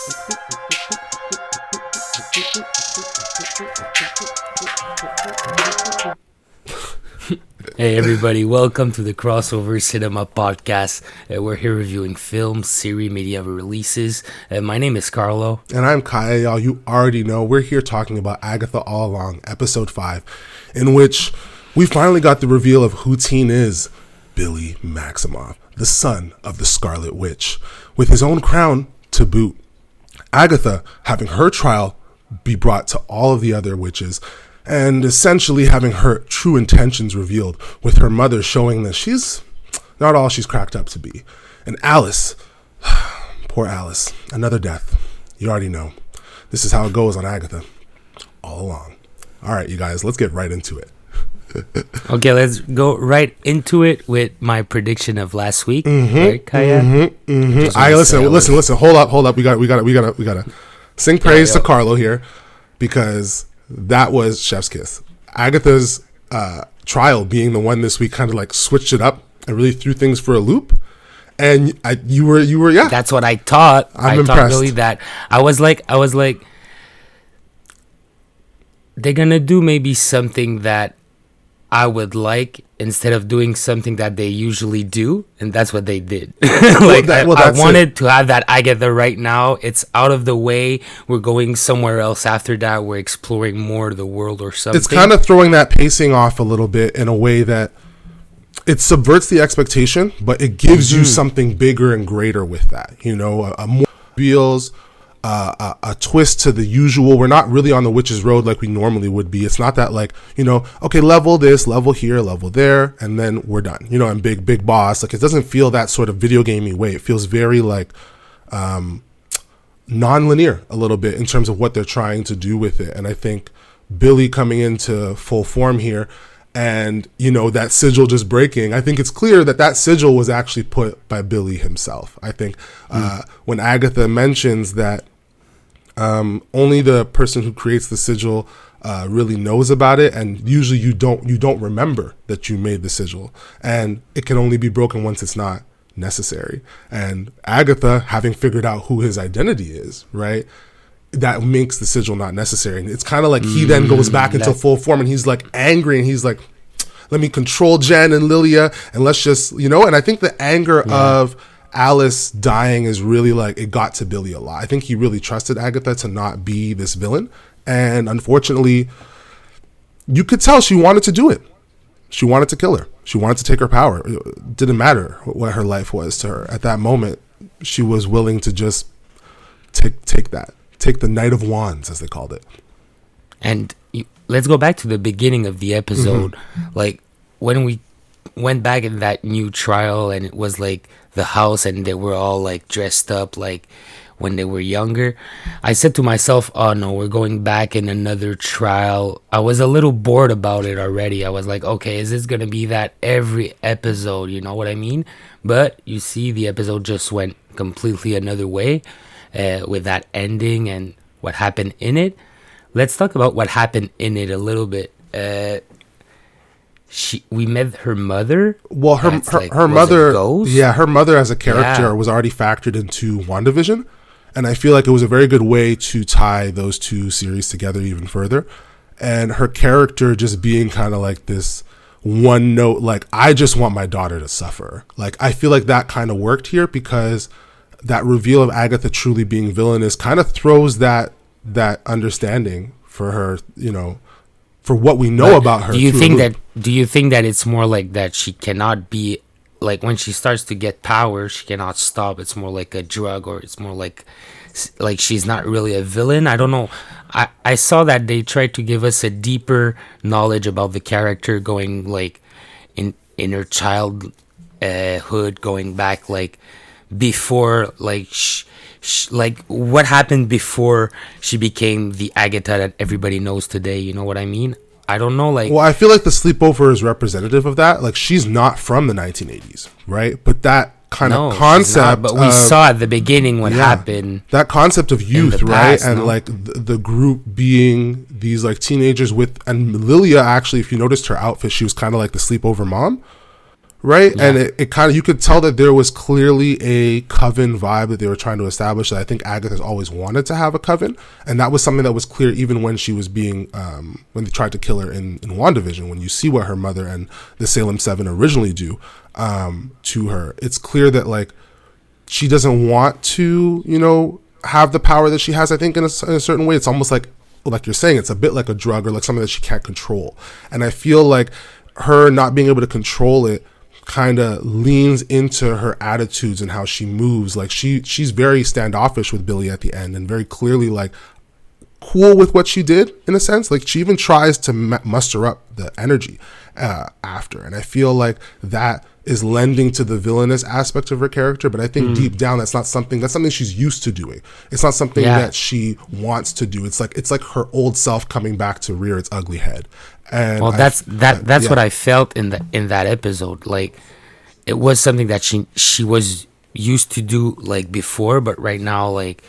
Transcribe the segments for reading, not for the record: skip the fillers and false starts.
Hey everybody, welcome to the Crossover Cinema Podcast. We're here reviewing films, series, media releases. My name is Carlo. And I'm Kaya, y'all. You already know. We're here talking about Agatha All Along, Ep.5, in which we finally got the reveal of who Teen is. Billy Maximoff, the son of the Scarlet Witch, with his own crown to boot. Agatha having her trial be brought to all of the other witches, and essentially having her true intentions revealed, with her mother showing that she's not all she's cracked up to be. And Alice, poor Alice, another death. You already know. This is how it goes on Agatha all along. All right, you guys, let's get right into it. Okay, let's go right into it with my prediction of last week. Right, Kaya? I listen. Hold up. We gotta sing praise to Carlo here, because that was Chef's Kiss. Agatha's trial being the one this week kind of like switched it up and really threw things for a loop. And you were yeah. That's what I thought. I'm impressed. Thought really that I was like, they're gonna do maybe something that I would like instead of doing something that they usually do, and that's what they did. I wanted to have that Agatha right now. It's out of the way. We're going somewhere else after that. We're exploring more of the world or something. It's kind of throwing that pacing off a little bit in a way that it subverts the expectation, but it gives you something bigger and greater with that. You know, a more reveals, a twist to the usual. We're not really on the witch's road like we normally would be. It's not that like, you know, okay, level this, level here, level there, and then we're done. You know, and big boss. Like, it doesn't feel that sort of video gamey way. It feels very like non-linear a little bit in terms of what they're trying to do with it. And I think Billy coming into full form here, and, you know, that sigil just breaking, I think it's clear that sigil was actually put by Billy himself. I think when Agatha mentions that only the person who creates the sigil really knows about it, and usually you don't remember that you made the sigil, and it can only be broken once it's not necessary. And Agatha, having figured out who his identity is, right, that makes the sigil not necessary. And it's kind of like he then goes back into full form, and he's like angry, and he's like, let me control Jen and Lilia, and let's just, you know. And I think the anger of Alice dying is really like, it got to Billy a lot. I think he really trusted Agatha to not be this villain, and unfortunately you could tell she wanted to do it. She wanted to kill her. She wanted to take her power. It didn't matter what her life was to her at that moment. She was willing to just take the Knight of Wands, as they called it. And let's go back to the beginning of the episode. Like, when we went back in that new trial, and it was like the house, and they were all like dressed up like when they were younger, I said to myself, oh no, we're going back in another trial. I was a little bored about it already. I was like, okay, is this gonna be that every episode? You know what I mean? But you see, the episode just went completely another way with that ending and what happened in it. Let's talk about what happened in it a little bit. We met her mother. Well, her mother, her mother as a character was already factored into WandaVision, and I feel like it was a very good way to tie those two series together even further. And her character just being kind of like this one note, like, I just want my daughter to suffer. Like, I feel like that kind of worked here, because that reveal of Agatha truly being villainous kind of throws that understanding for her, you know, for what we know about her. Do you think that it's more like that she cannot be, like, when she starts to get power, she cannot stop? It's more like a drug, or it's more like she's not really a villain? I don't know. I saw that they tried to give us a deeper knowledge about the character, going like in her childhood, going back like before, like like what happened before she became the Agatha that everybody knows today. You know what I mean? I don't know. Like, well, I feel like the sleepover is representative of that. Like, she's not from the 1980s, right? But that kind of concept, but we saw at the beginning what happened. That concept of youth, right? And like the group being these like teenagers with, and Lilia, actually, if you noticed her outfit, she was kind of like the sleepover mom, right? Yeah. And it kind of, you could tell that there was clearly a coven vibe that they were trying to establish. That I think Agatha's always wanted to have a coven, and that was something that was clear even when she was being when they tried to kill her in WandaVision. When you see what her mother and the Salem 7 originally do to her, it's clear that like she doesn't want to, you know, have the power that she has. I think in a certain way, it's almost like you're saying, it's a bit like a drug or like something that she can't control. And I feel like her not being able to control it kind of leans into her attitudes and how she moves. Like she's very standoffish with Billy at the end, and very clearly like cool with what she did in a sense. Like she even tries to muster up the energy after, and I feel like that is lending to the villainous aspect of her character. But I think deep down that's something she's used to doing. It's not something that she wants to do. It's like her old self coming back to rear its ugly head. And well, that's what I felt in that episode. Like it was something that she was used to do like before, but right now like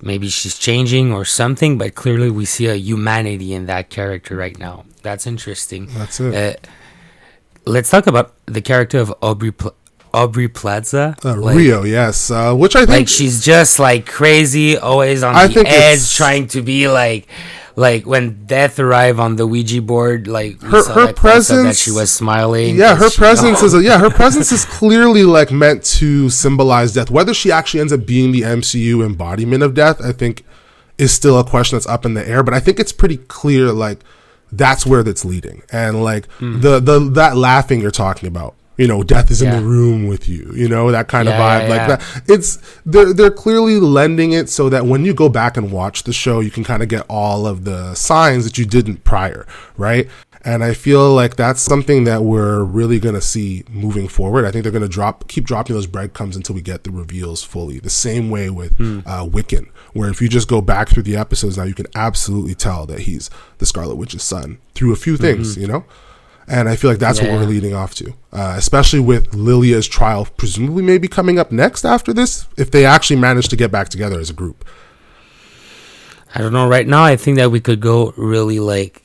maybe she's changing or something. But clearly we see a humanity in that character right now. That's interesting. That's it. Let's talk about the character of Aubrey Plaza. Rio, yes. Which I think like she's just like crazy, always on the edge, trying to be like when death arrived on the Ouija board, like her presence that she was smiling. Yeah, her presence her presence is clearly like meant to symbolize death. Whether she actually ends up being the MCU embodiment of death, I think is still a question that's up in the air. But I think it's pretty clear like that's where that's leading. And like the that laughing you're talking about, you know, death is in the room with you, you know, that kind of vibe that. It's they're clearly lending it so that when you go back and watch the show, you can kind of get all of the signs that you didn't prior, right? And I feel like that's something that we're really going to see moving forward. I think they're going to keep dropping those breadcrumbs until we get the reveals fully. The same way with Wiccan, where if you just go back through the episodes now, you can absolutely tell that he's the Scarlet Witch's son through a few things, you know? And I feel like that's what we're leading off to, especially with Lilia's trial, presumably maybe coming up next after this, if they actually manage to get back together as a group. I don't know. Right now, I think that we could go really like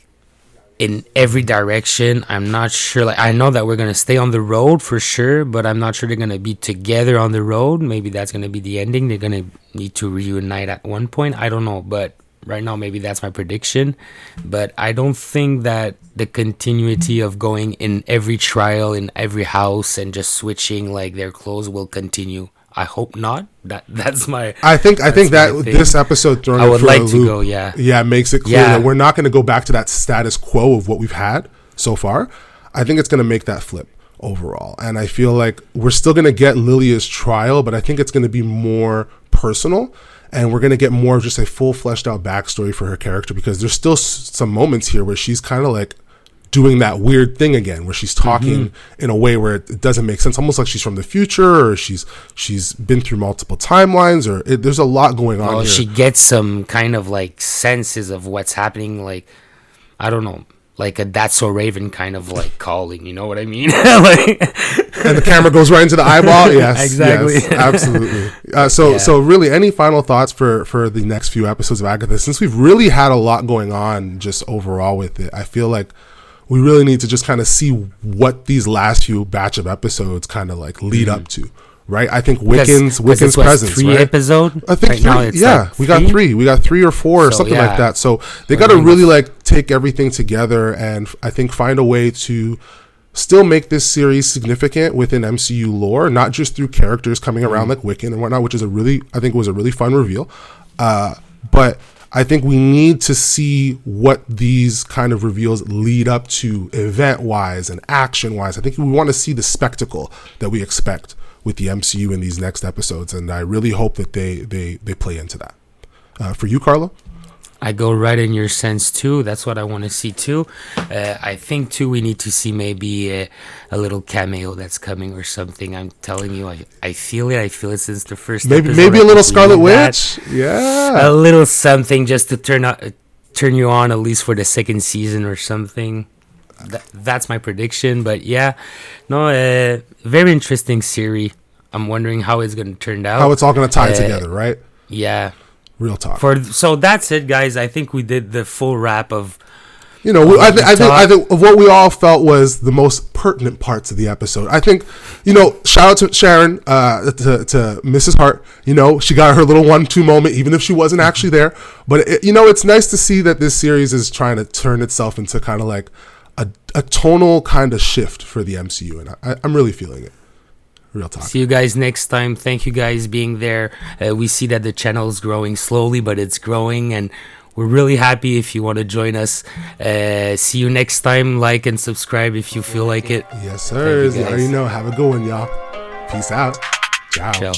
in every direction. I'm not sure. Like I know that we're gonna stay on the road for sure, but I'm not sure they're gonna be together on the road. Maybe that's gonna be the ending. They're gonna need to reunite at one point. I don't know, but right now maybe that's my prediction. But I don't think that the continuity of going in every trial in every house and just switching like their clothes will continue. I hope not. That's my. I think that this episode throwing I would like to loop, go. Makes it clear that we're not going to go back to that status quo of what we've had so far. I think it's going to make that flip overall, and I feel like we're still going to get Lilia's trial, but I think it's going to be more personal, and we're going to get more of just a full fleshed out backstory for her character, because there's still some moments here where she's kind of like doing that weird thing again, where she's talking in a way where it doesn't make sense, almost like she's from the future, or she's been through multiple timelines, or there's a lot going on here. She gets some kind of like senses of what's happening, like I don't know, like a That's So Raven kind of like calling, you know what I mean? Like, and the camera goes right into the eyeball. Yes, exactly. Yes, absolutely. So really, any final thoughts for the next few episodes of Agatha? Since we've really had a lot going on just overall with it, I feel like we really need to just kind of see what these last few batch of episodes kind of like lead up to, right? I think Wiccan's presence, three right? episode? I think right three. Now it's like we got 3 or 4 or something like that. So they got to really like take everything together, and I think find a way to still make this series significant within MCU lore, not just through characters coming around like Wiccan and whatnot, which is I think was a really fun reveal. But I think we need to see what these kind of reveals lead up to event-wise and action-wise. I think we want to see the spectacle that we expect with the MCU in these next episodes, and I really hope that they play into that. For you, Carlo? I go right in your sense too. That's what I want to see too. I think too we need to see maybe a little cameo that's coming or something. I'm telling you, I feel it. I feel it since the first episode. Maybe a little Scarlet Witch. Yeah, a little something just to turn you on at least for the second season or something. That's my prediction. But yeah, no, very interesting series. I'm wondering how it's going to turn out. How it's all going to tie together, right? Yeah. Real talk. So that's it, guys. I think we did the full wrap of you know, I think of what we all felt was the most pertinent parts of the episode. I think, you know, shout out to Sharon, to Mrs. Hart. You know, she got her little 1-2 moment, even if she wasn't actually there. But, you know, it's nice to see that this series is trying to turn itself into kind of like a tonal kind of shift for the MCU. And I'm really feeling it. Real talk. See you guys next time. Thank you guys being there. We see that the channel is growing slowly, but it's growing, and we're really happy if you want to join us. See you next time. Like and subscribe if you feel like it. Yes, sir. You already know. Have a good one, y'all. Peace out. Ciao.